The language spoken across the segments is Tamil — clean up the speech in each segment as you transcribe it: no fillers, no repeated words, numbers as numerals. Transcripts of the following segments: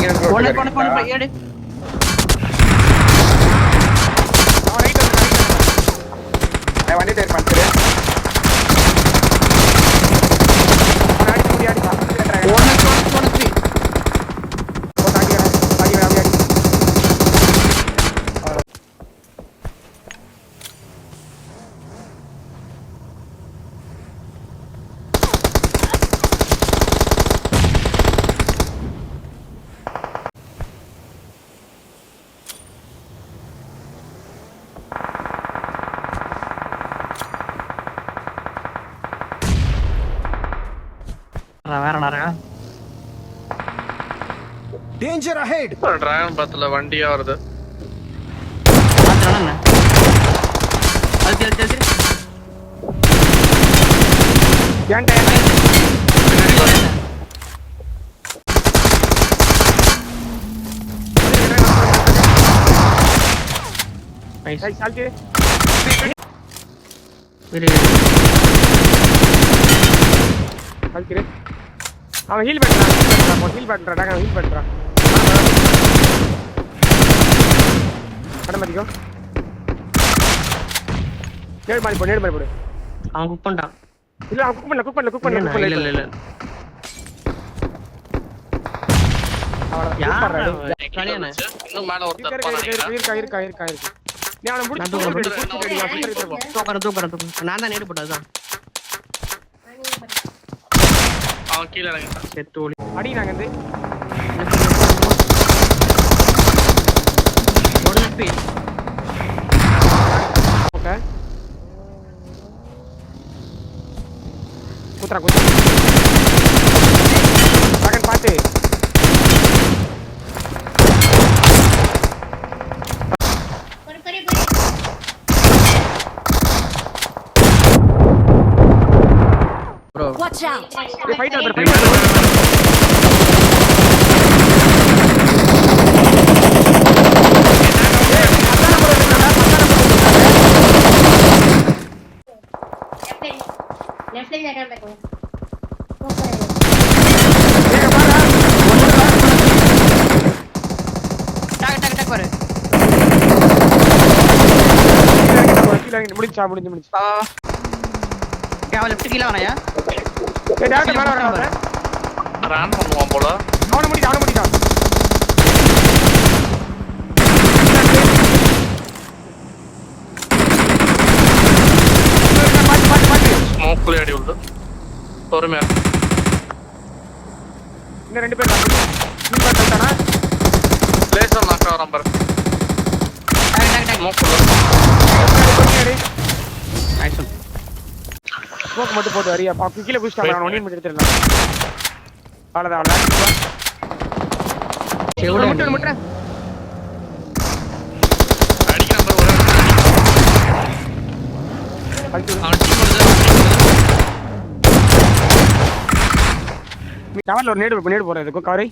போன ஏடு வண்டி tyre puncture Danger ahead. Dragon பத்துல வண்டியா வருது. பாத்துறானே அது ஏன் டயர் நைஸ் சால்ட்டி சால்ட்டி அவன் ஹீல் பண்றான் ஹீல் பண்றான் அடமதிக்கோ நேர் மாதிரி போடு அவன் குக் பண்ணிட்டான் இல்ல அவன் குக் பண்ணல இல்ல இன்னும் மேல ஒருத்தர் இருக்கா நீ அவனை முடிச்சு தூக்குறேன் நான் தான் நேடு போட்டதுதான் அவன் கீழ இறங்கிட்டான். செத்து ஓடி அடி நாங்க வந்து ஓகே குத்ரா செகண்ட் பாத்து bro watch out ये फाइट कर लेफ्ट लेग जाकर देखो டக் பாரு முடிஞ்சா அவன் லெஃப்ட் கீழ வராயா ஏ டாக்டர் மேல வரானே ரன் பண்ணுவான் போல. அவன முடிடா ஸ்மோக்ல அடி விழுது. பொறுமையா இன்னும் ரெண்டு பேர் நீ பண்ணட்டானா லேசர் நாக்க வரான் பாரு. டக் ஸ்மோக்ல நைஸ் ஸ்மோக் மட்டும் போட்டு வரியா பாக்கு கீழ புஷ் பண்ணா ஒண்ணே மட்டும் எடுத்துறலாம் அவ்வளவுதான் முட்டு அடிக்கிறான் பாரு. டவர்ல ஒரு நேடு போறது கவரை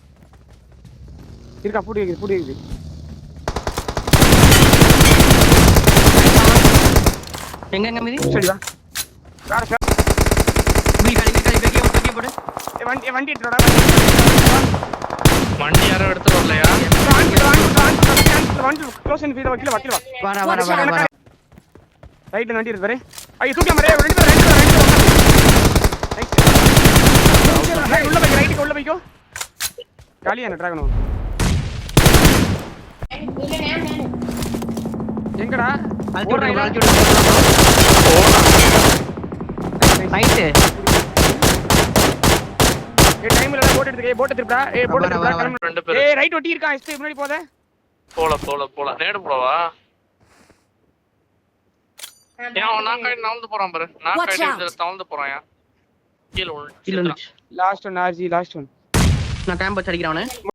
இருக்கா பூடி இருக்குது எங்க மீதி சரிடா கார் கடி போடு வண்டி எடுத்துடா வண்டி யாரும் எடுத்து வரலையா? வண்டி க்ளோஸ் அண்ட் ஃபீல் வா வர ரைட் வண்டி இருக்கு பாரு ஐயோ தூக்கி மரே ரெண்டு பேர் நைஸ் உள்ள போய் ரைட்டுக்கு போய்க்கோ காலியான டிராகனோ எங்கடா ஓடுறா நைஸ் ஏ டைம்ல போட் எடுத்துக்க போட் திருப்படா போட் திருப்படா ரெண்டு பேர் ரைட் ஒட்டி இருக்கான் எஸ்பி முன்னாடி போல நேடு போடவா? அவன் நாக்காய் நவுந்து போறான் பாரு. நாக்காய் நவுந்து போறான். கீழ கீழ லாஸ்ட் ஒன் ஆர்ஜி லாஸ்ட் ஒன் நான் கேம்ப் வச்சு அடிக்கிறேன் அவனை